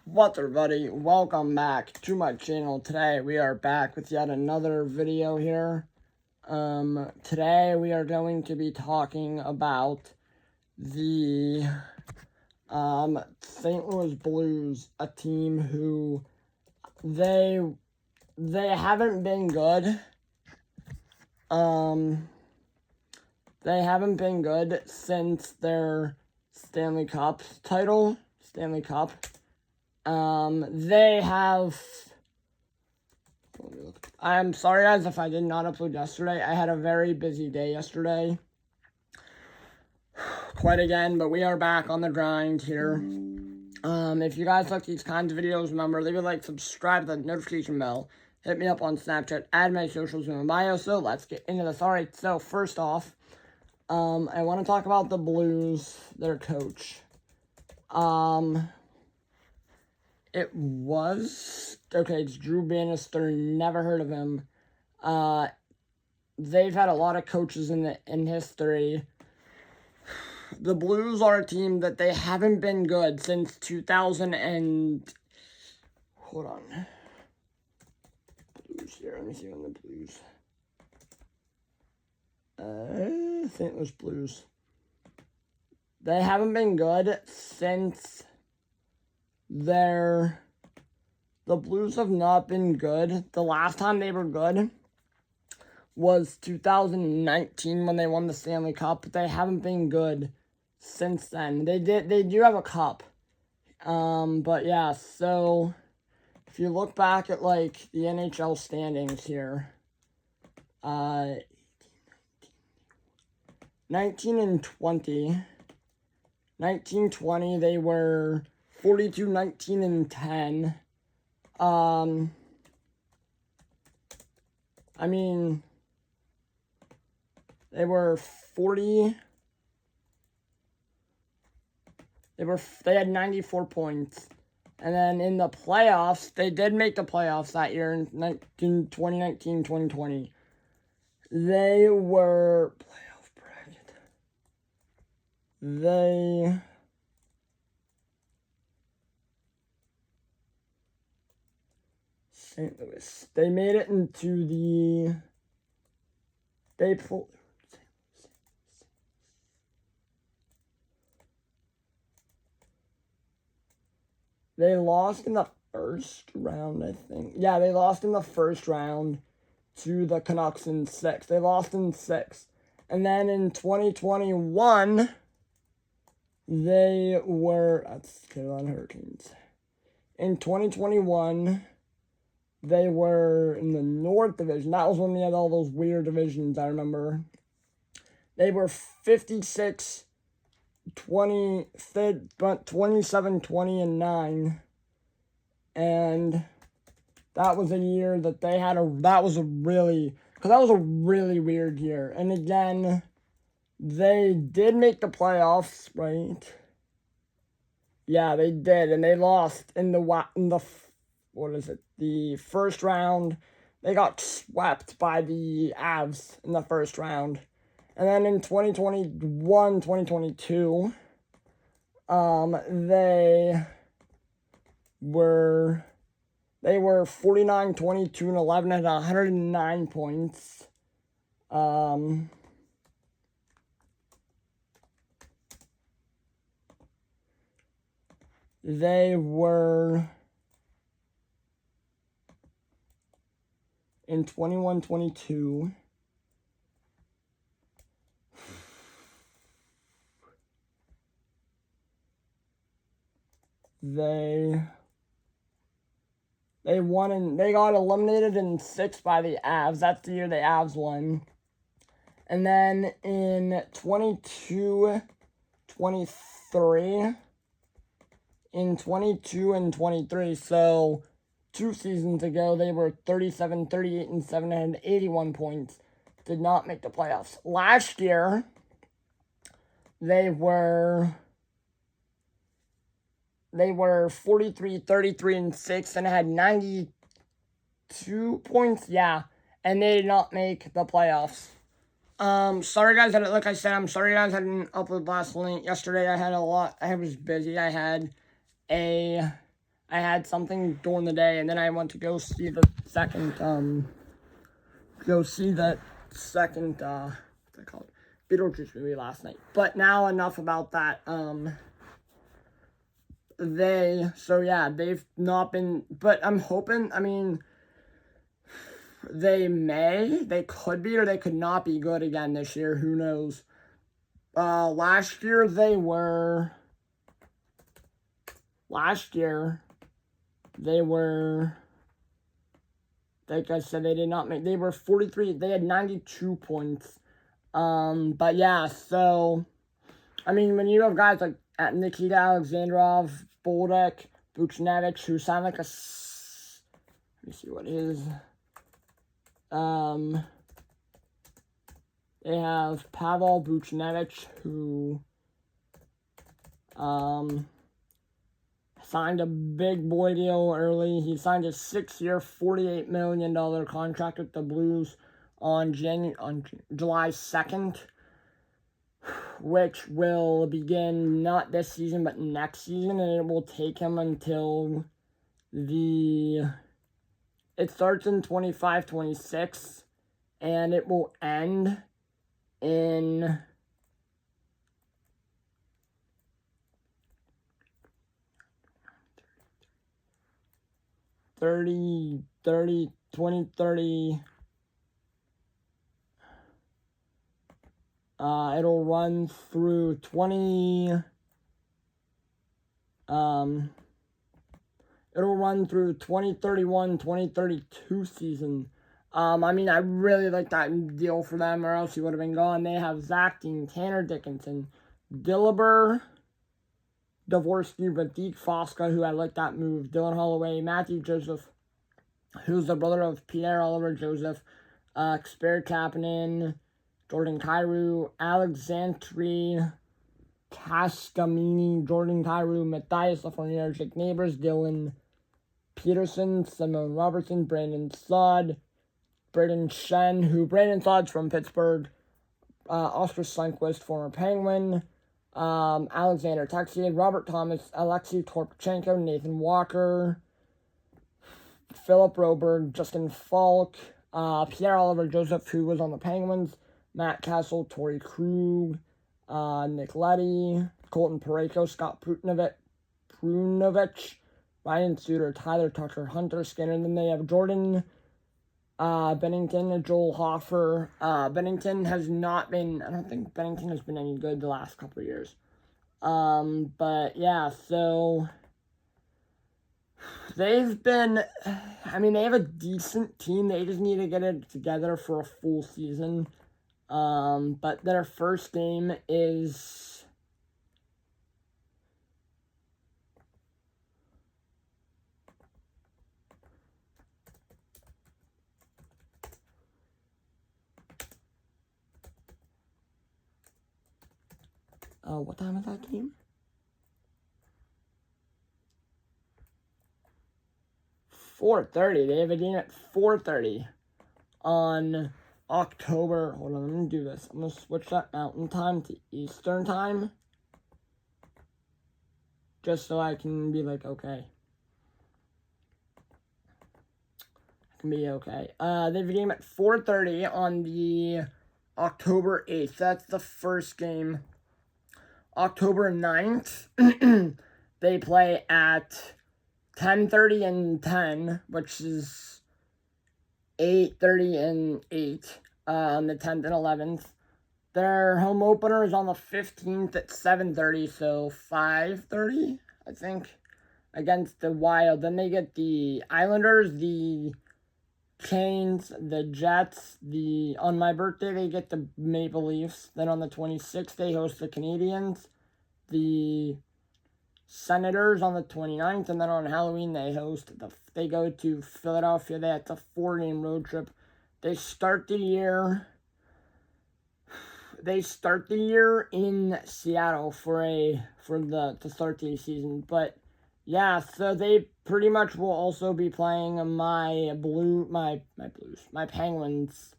What's up, everybody? Welcome back to my channel. Today we are back with yet another video here. Today we are going to be talking about the St. Louis Blues, a team who they haven't been good. They haven't been good since their Stanley Cup. They have... I'm sorry, guys, if I did not upload yesterday. I had a very busy day yesterday. Quite again, but we are back on the grind here. If you guys like these kinds of videos, remember, leave a like, subscribe to the notification bell. Hit me up on Snapchat, add my socials in my bio. So let's get into this. Alright, so first off, I want to talk about the Blues, their coach. It's Drew Bannister, never heard of him. They've had a lot of coaches in history. The Blues are a team that they haven't been good since 2000 and... Hold on. Blues here, let me see on the Blues. St. Louis Blues. They haven't been good since... The Blues have not been good. The last time they were good was 2019 when they won the Stanley Cup, but they haven't been good since then. They do have a cup. But yeah, so if you look back at like the NHL standings here, 19 and 20. 19-20, they were 42, 19, and 10. I mean, they were 40. They had 94 points. And then in the playoffs, they did make the playoffs that year in 2019, 2020. They were playoff bracket. St. Louis. They made it into the... They lost in the first round, I think. Yeah, they lost in the first round to the Canucks in 6. They lost in 6. And then in 2021, they were... That's Carolina Hurricanes. In 2021... They were in the North Division. That was when we had all those weird divisions, I remember. They were 56, 20, 27, 20, and 9. And that was a year that they had that was a really weird year. And again, they did make the playoffs, right? Yeah, they did. And they lost in the first round. They got swept by the Avs in the first round. And then in 2021, 2022, they were 49, 22, and 11 at 109 points. They were... In 21-22, they won and they got eliminated in 6 by the Avs. That's the year the Avs won. And then in 22-23, in 22 and 23, so 2 seasons ago, they were 37, 38, and 7 and had 81 points. Did not make the playoffs. Last year, they were 43, 33, and 6 and had 92 points. Yeah, and they did not make the playoffs. Sorry guys, like I said, I'm sorry guys I didn't upload last night. Yesterday I was busy. I I had something during the day, and then I went to go see the second, what's it called? Beetlejuice movie last night. But now enough about that. They've not been, but I'm hoping, they could be, or they could not be good again this year. Who knows? Last year, like I said, they were 43, they had 92 points. But yeah, so, when you have guys like Nikita Alexandrov, Bolduc, Buchnevich, who sound like let me see what his, they have Pavel Buchnevich, who, signed a big boy deal early. He signed a 6-year, $48 million contract with the Blues on July 2nd, which will begin not this season, but next season, and it will take him until it starts in 25-26, and it will end in 2030. It'll run through 2031, 2032 season. I really like that deal for them, or else he would have been gone. They have Zach Dean, Tanner Dickinson, Dilliber, Dvorsky, Vadik Fosca, who I like that move, Dylan Holloway, Matthew Joseph, who's the brother of Pierre-Olivier Joseph, Kasperi Kapanen, Jordan Kyrou, Alexandre Cascamini, Jordan Kyrou, Matthias Lafreniere, Jake Neighbors, Dylan Peterson, Simone Robertson, Brandon Saad, Braden Shen, who Brandon Saad's from Pittsburgh, Oscar Sundqvist, former Penguin, Alexander Texier, Robert Thomas, Alexei Torpchenko, Nathan Walker, Philip Roberg, Justin Falk, Pierre-Olivier Joseph, who was on the Penguins, Matt Castle, Torrey Krug, Nick Leddy, Colton Parayko, Scott Prunovich, Ryan Suter, Tyler Tucker, Hunter Skinner. And then they have Jordan Bennington, Joel Hofer. Bennington has not been, I don't think Bennington has been any good the last couple of years. But yeah, so they've been, they have a decent team. They just need to get it together for a full season. But their first game is what time is that game? 4:30. They have a game at 4:30 on October. Hold on, let me do this. I'm going to switch that Mountain Time to Eastern Time. Just so I can be like, okay. I can be okay. They have a game at 4:30 on the October 8th. That's the first game. October 9th, they play at 10:30 and 10, which is 8:30 and 8 on the 10th and 11th. Their home opener is on the 15th at 7:30, so 5:30, I think, against the Wild. Then they get the Islanders, the Canes, the Jets. On my birthday, they get the Maple Leafs. Then on the 26th, they host the Canadiens, the Senators on the 29th, and then on Halloween, they go to Philadelphia. That's a 4-game road trip. They start the year in Seattle to start the season. But yeah, so they pretty much will also be playing my Penguins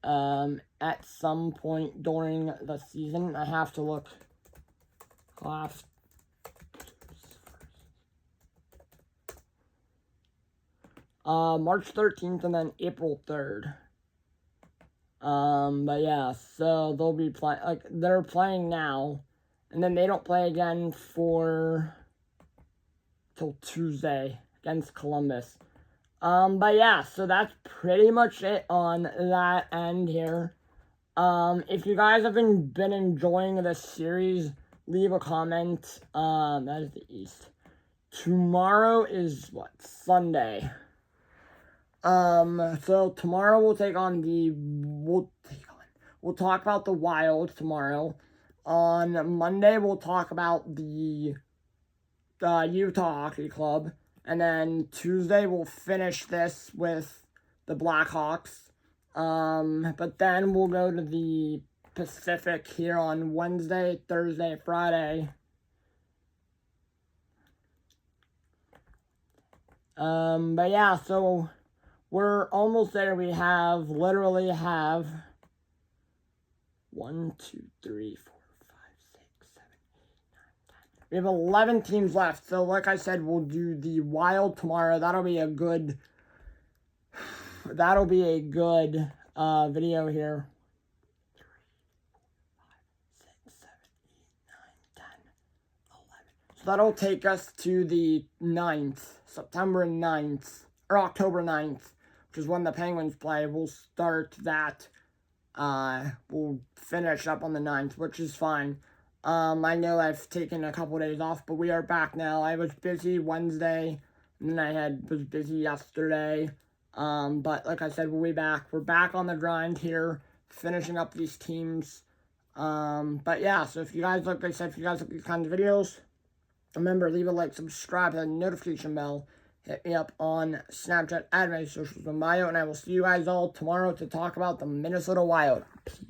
at some point during the season. I have to look. March 13th and then April 3rd. But yeah, so they'll be playing, like, they're playing now, and then they don't play again till Tuesday against Columbus. But yeah, so that's pretty much it on that end here. If you guys have been enjoying this series, leave a comment. That is the East. Tomorrow is what? Sunday. So tomorrow we'll talk about the Wild tomorrow. On Monday we'll talk about the Utah Hockey Club, and then Tuesday we'll finish this with the Blackhawks. But then we'll go to the Pacific here on Wednesday, Thursday, Friday. But yeah, so we're almost there. We literally have 1, 2, 3, 4, 5, 6, 7, 8, 9, 10. We have 11 teams left. So like I said, we'll do the Wild tomorrow. That'll be a good video here. 3, 4, 5, 6, 7, 8, 9, 10, 11. So that'll take us to the 9th, September 9th, or October 9th, which is when the Penguins play. We'll start that. We'll finish up on the 9th, which is fine. I know I've taken a couple days off, but we are back now. I was busy Wednesday, and then was busy yesterday. But like I said, we'll be back. We're back on the grind here, finishing up these teams. But yeah, so if you guys like these kinds of videos, remember, leave a like, subscribe, and notification bell. Hit me up on Snapchat, add my socials in bio, and I will see you guys all tomorrow to talk about the Minnesota Wild. Peace.